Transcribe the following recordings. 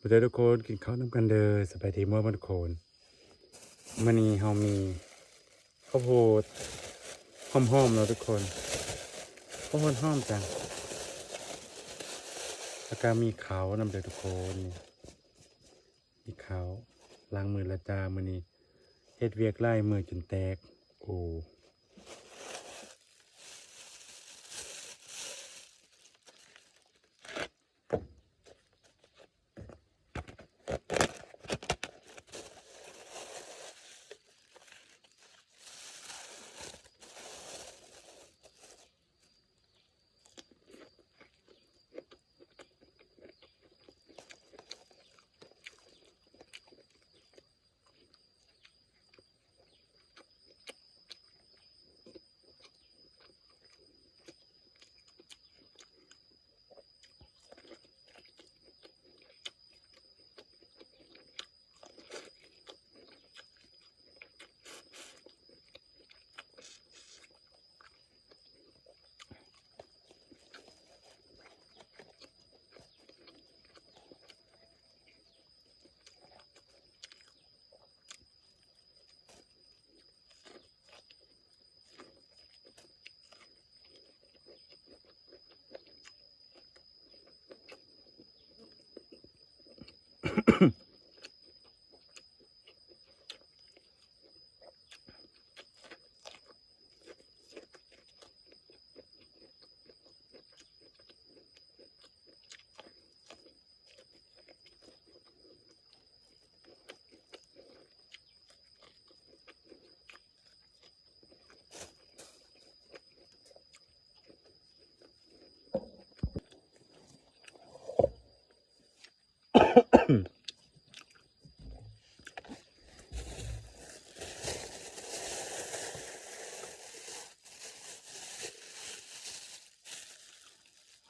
บุตรทุกคนกินข้าวน้ำกันเด้อสบายดีเมื่อวันโคนมื้อนี้เฮามีข้าวโพดหอมๆเนาะทุกคนข้าวโพดหอมจังแล้วก็มีข้าวนำเด้อทุกคนนี่มีข้าวล้างมือและจ้ามื้อนี้เฮ็ดเวียกไล่มือจนแตกโอ้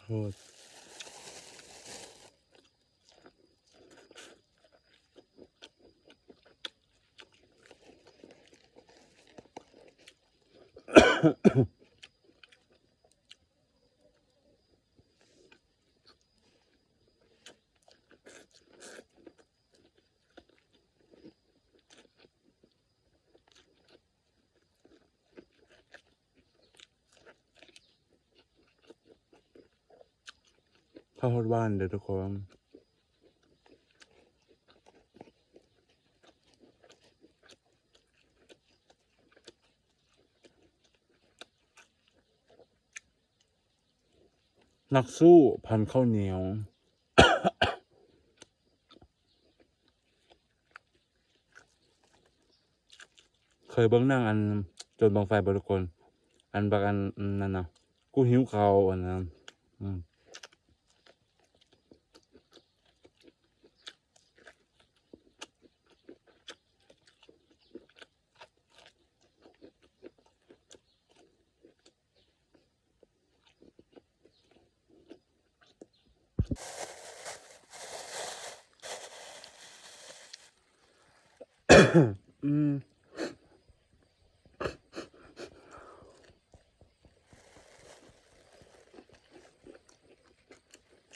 โหดข้าวโพดหวานเด้อทุกคนนักสู้พันข้าวเหนียวเคยเบิ่งหนังอันจนบังไฟบ่ทุกคนอันบักอันนั่นน่ะกูหิวข้าวอันนั้นอืม อืม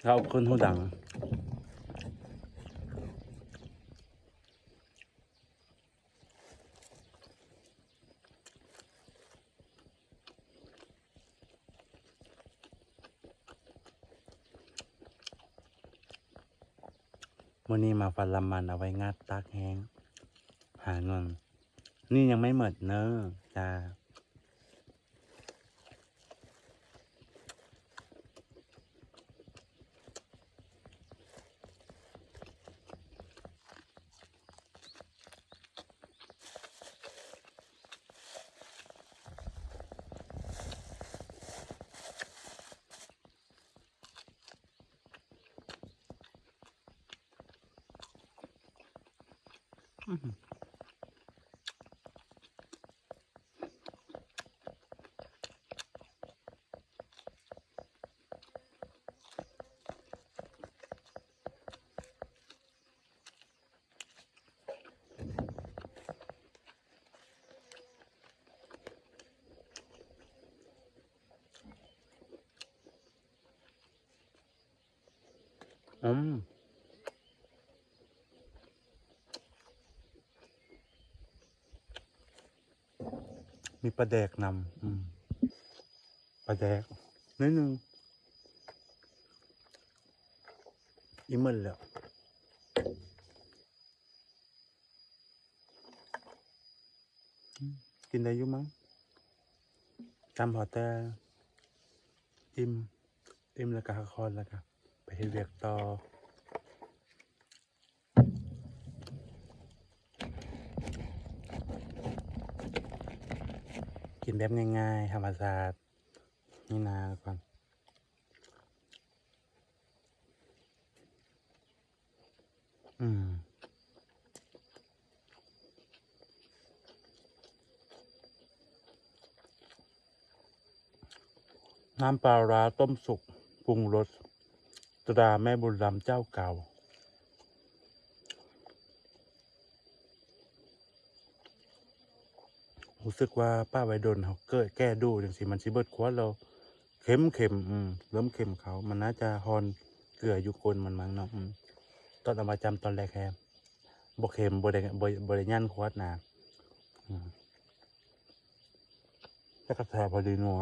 เขาคนหูดังวันนี้มาฟันลำมันเอาไว้งัดตากแห้งหาเงินนี่ยังไม่หมดเนอะจ้าอืม มีปลาแดกนำปลาแดกนิดนึงอีมันแล้วกินได้อยู่มั้งจำพอแต่อิ่มแล้วก็ฮักคอนแล้วก็ไปเฮ็ดเวียกต่อกินแบบง่ายๆธรรมชาตินี่นาก่อนน้ำปลาร้าต้มสุกปรุงรสตราแม่บุญรำเจ้าเก่ารู้สึกว่าป้าไว้ดนเขาเกิดแก้ดูจังสิมันสิเบิดขวดเราเข็มเริ่มเข็มเขามันน่าจะฮอนเกลืออยู่กลมันมั้งเนาะตอนเอามาจำตอนแรกแค่บ่เข็มบ่ได้ยันขวดนะแต่กระแสพอดีนัว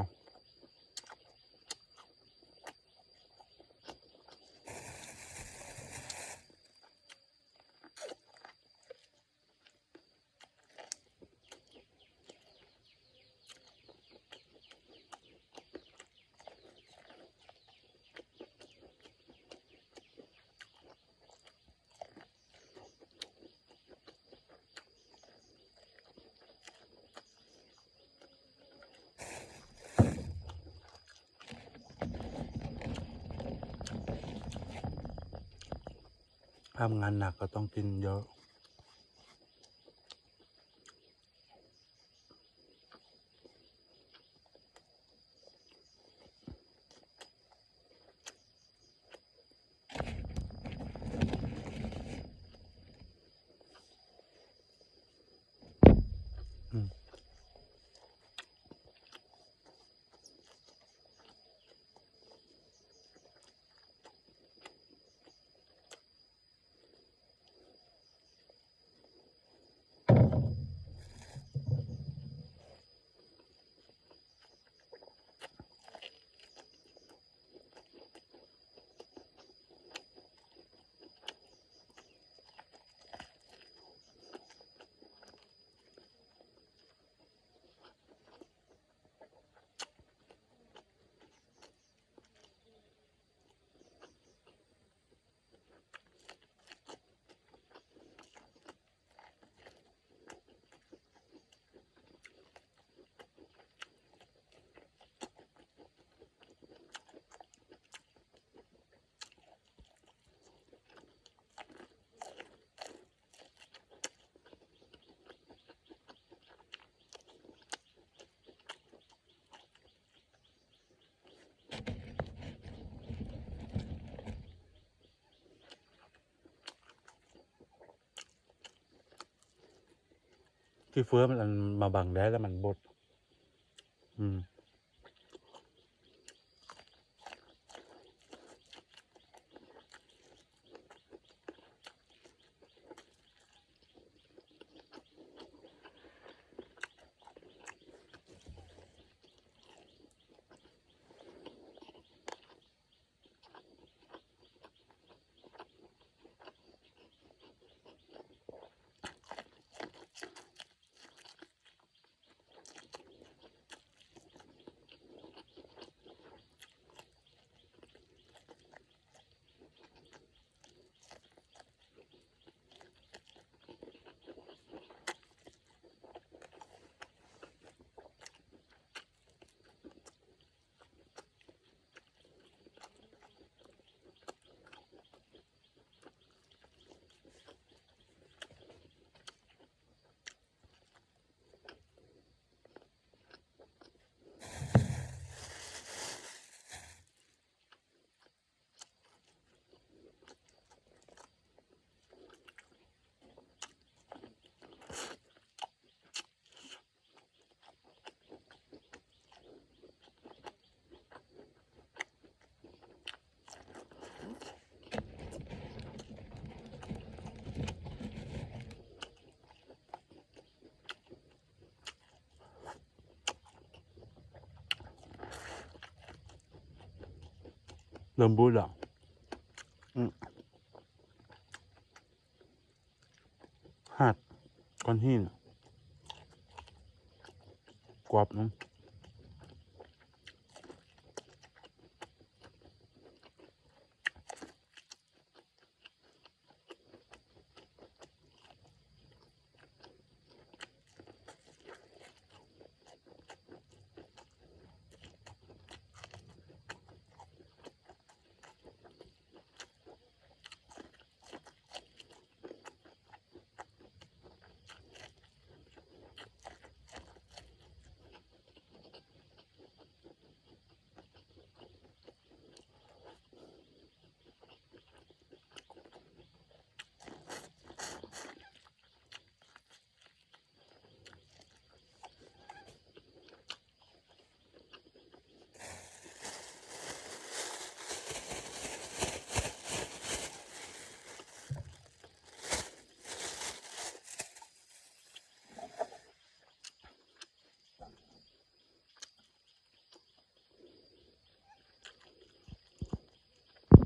ทำงานหนักก็ต้องกินเยอะที่เฟื้อมันมาบังได้แล้วมันบดอืม ริ่มบูดแล้วหัดก้อนหินกรอบเนาะ